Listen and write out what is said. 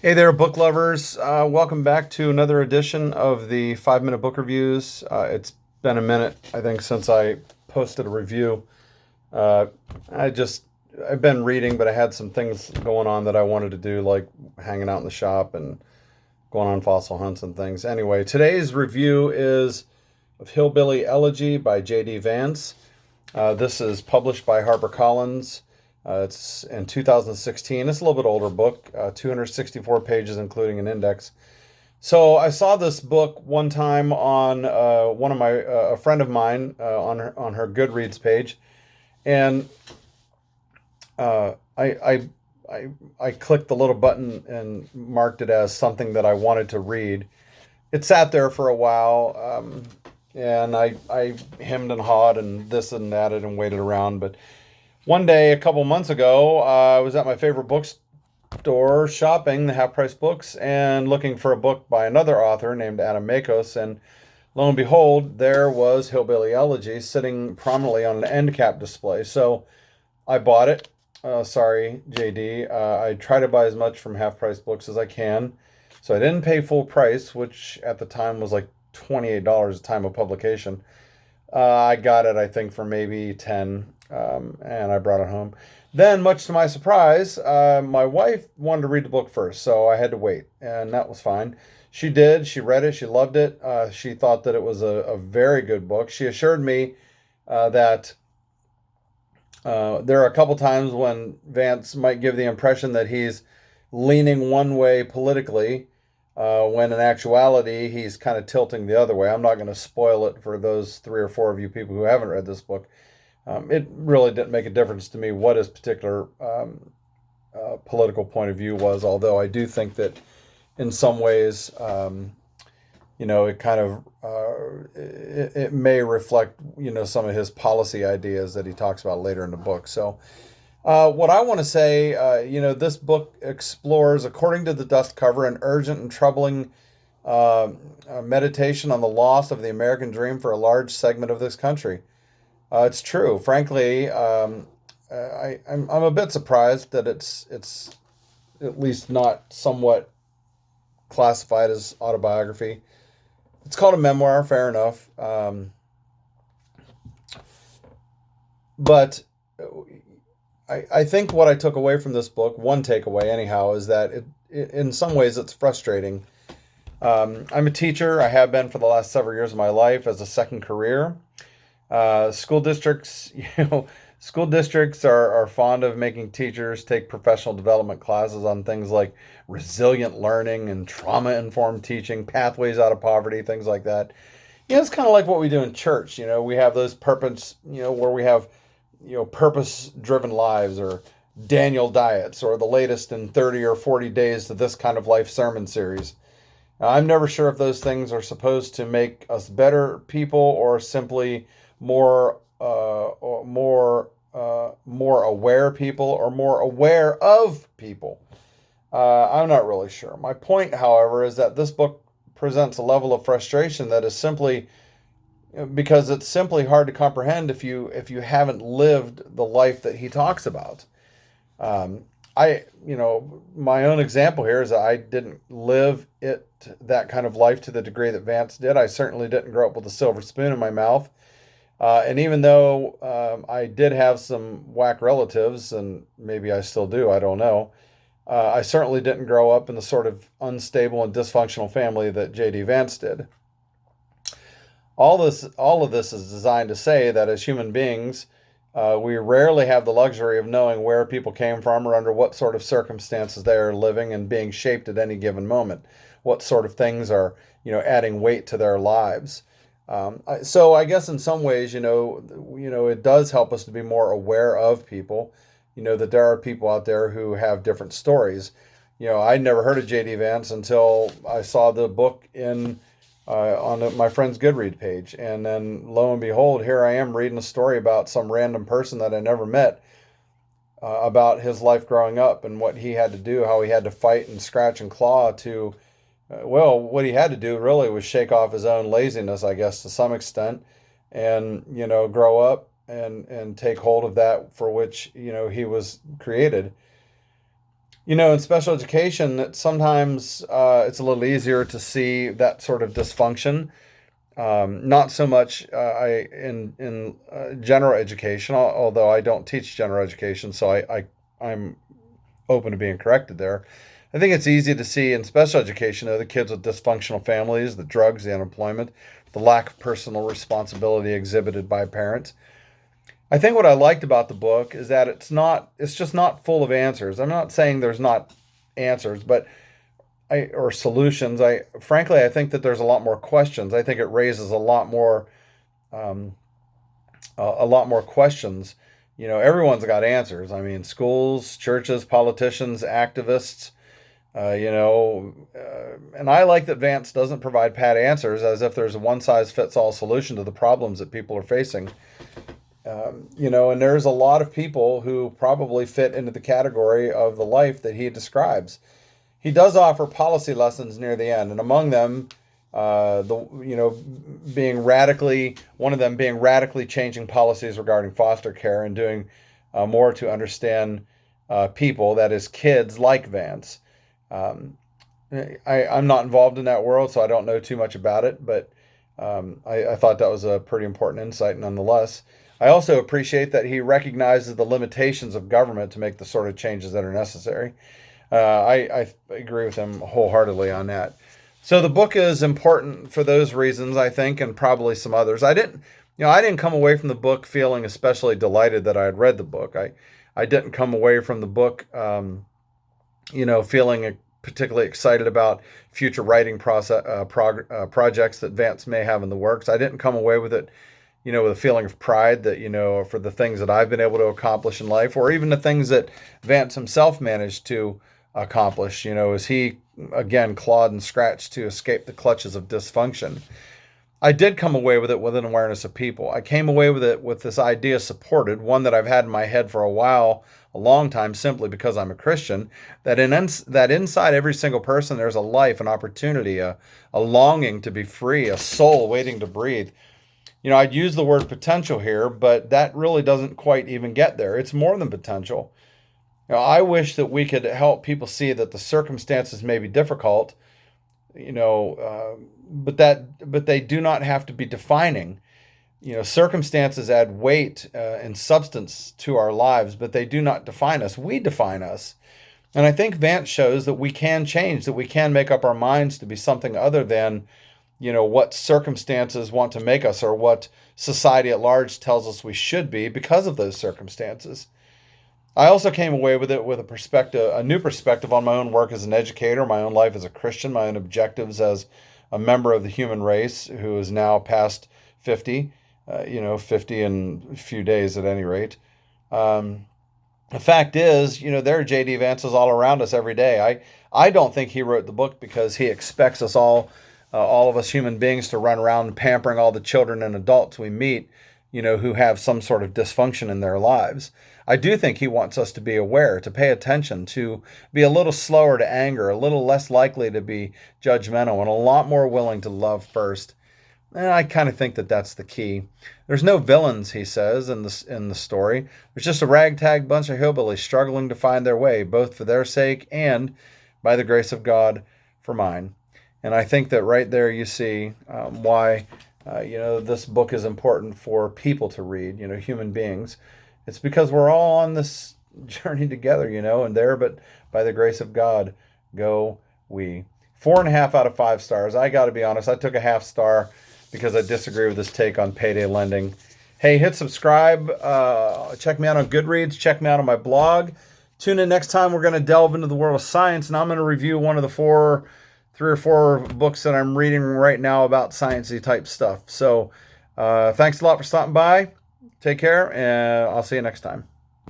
Hey there, book lovers. Welcome back to another edition of the 5 Minute Book Reviews. It's been a minute, I think, since I posted a review. Uh, I just, I've been reading, but I had some things going on that I wanted to do, like hanging out in the shop and going on fossil hunts and things. Anyway, today's review is of Hillbilly Elegy by J.D. Vance. This is published by HarperCollins. It's in 2016. It's a little bit older book, 264 pages, including an index. So I saw this book one time on one of my a friend of mine on her Goodreads page, and uh, I, I I clicked the little button and marked it as something that I wanted to read. It sat there for a while, and I hemmed and hawed and this and that and waited around, but one day, a couple months ago, I was at my favorite bookstore shopping, the half price books, and looking for a book by another author named Adam Makos. And lo and behold, there was Hillbilly Elegy sitting prominently on an end cap display. So I bought it. Sorry, JD. I try to buy as much from half price books as I can. So I didn't pay full price, which at the time was like $28 at the time of publication. I got it, I think, for maybe 10, and I brought it home. Then, much to my surprise, my wife wanted to read the book first, so I had to wait, and that was fine. She did. She read it. She loved it. She thought that it was a very good book. She assured me that there are a couple times when Vance might give the impression that he's leaning one way politically, when in actuality he's kind of tilting the other way. I'm not going to spoil it for those three or four of you people who haven't read this book. It really didn't make a difference to me what his particular political point of view was, although I do think that in some ways, it kind of it may reflect some of his policy ideas that he talks about later in the book. So what I want to say, this book explores, according to the dust cover, an urgent and troubling meditation on the loss of the American dream for a large segment of this country. It's true. Frankly, I'm a bit surprised that it's at least not somewhat classified as autobiography. It's called a memoir, fair enough. But I think what I took away from this book, one takeaway anyhow, is that in some ways it's frustrating. I'm a teacher. I have been for the last several years of my life as a second career. School districts, school districts are fond of making teachers take professional development classes on things like resilient learning and trauma informed teaching, pathways out of poverty, things like that. It's kind of like what we do in church. We have those purpose, where we have, purpose driven lives, or Daniel diets, or the latest in 30 or 40 days to this kind of life sermon series. Now, I'm never sure if those things are supposed to make us better people or simply more aware people or more aware of people. I'm not really sure. My point, however, is that this book presents a level of frustration that is simply because it's simply hard to comprehend if you haven't lived the life that he talks about. My own example here is that I didn't live that kind of life to the degree that Vance did. I certainly didn't grow up with a silver spoon in my mouth. And even though I did have some whack relatives, and maybe I still do, I don't know, I certainly didn't grow up in the sort of unstable and dysfunctional family that J.D. Vance did. All of this is designed to say that as human beings, we rarely have the luxury of knowing where people came from or under what sort of circumstances they are living and being shaped at any given moment. What sort of things are, adding weight to their lives. So I guess in some ways, it does help us to be more aware of people. That there are people out there who have different stories. I'd never heard of J.D. Vance until I saw the book on my friend's Goodread page, and then lo and behold, here I am reading a story about some random person that I never met, about his life growing up and what he had to do, how he had to fight and scratch and claw to what he had to do really was shake off his own laziness, I guess, to some extent, and grow up and take hold of that for which he was created. In special education, sometimes it's a little easier to see that sort of dysfunction. Not so much in general education, although I don't teach general education, so I'm open to being corrected there. I think it's easy to see in special education, though, the kids with dysfunctional families, the drugs, the unemployment, the lack of personal responsibility exhibited by parents. I think what I liked about the book is that it's just not full of answers. I'm not saying there's not answers, but or solutions. I think that there's a lot more questions. I think it raises um, a lot more questions. Everyone's got answers. I mean, schools, churches, politicians, activists. And I like that Vance doesn't provide pat answers as if there's a one size fits all solution to the problems that people are facing. And there's a lot of people who probably fit into the category of the life that he describes. He does offer policy lessons near the end, and among them, the being radically one of them being radically changing policies regarding foster care and doing more to understand people, that is, kids like Vance. Um, I'm not involved in that world, so I don't know too much about it, but I thought that was a pretty important insight nonetheless. I also appreciate that he recognizes the limitations of government to make the sort of changes that are necessary. I agree with him wholeheartedly on that. So the book is important for those reasons, I think, and probably some others. I didn't come away from the book feeling especially delighted that I had read the book. I didn't come away from the book, feeling particularly excited about future writing projects that Vance may have in the works. I didn't come away with it, with a feeling of pride that, for the things that I've been able to accomplish in life, or even the things that Vance himself managed to accomplish, as he, again, clawed and scratched to escape the clutches of dysfunction. I did come away with it with an awareness of people. I came away with it with this idea supported, one that I've had in my head for a while, a long time, simply because I'm a Christian, that inside every single person there's a life, an opportunity, a longing to be free, a soul waiting to breathe. I'd use the word potential here, but that really doesn't quite even get there. It's more than potential. I wish that we could help people see that the circumstances may be difficult, but they do not have to be defining. Circumstances add weight and substance to our lives, but they do not define us. We define us. And I think Vance shows that we can change, that we can make up our minds to be something other than, what circumstances want to make us, or what society at large tells us we should be because of those circumstances. I also came away with it with a new perspective on my own work as an educator, my own life as a Christian, my own objectives as a member of the human race who is now past 50, 50 in a few days at any rate. Um, the fact is, there are J.D. Vances all around us every day. I don't think he wrote the book because he expects us all of us human beings, to run around pampering all the children and adults we meet, who have some sort of dysfunction in their lives. I do think he wants us to be aware, to pay attention, to be a little slower to anger, a little less likely to be judgmental, and a lot more willing to love first. And I kind of think that that's the key. There's no villains, he says in the story. There's just a ragtag bunch of hillbillies struggling to find their way, both for their sake and, by the grace of God, for mine. And I think that right there you see why this book is important for people to read, human beings. It's because we're all on this journey together, and there, but by the grace of God, go we. 4.5 out of 5 stars. I got to be honest, I took a half star because I disagree with this take on payday lending. Hey, hit subscribe. Check me out on Goodreads. Check me out on my blog. Tune in next time. We're going to delve into the world of science, and I'm going to review one of the 3 or 4 books that I'm reading right now about sciencey type stuff. So thanks a lot for stopping by. Take care, and I'll see you next time.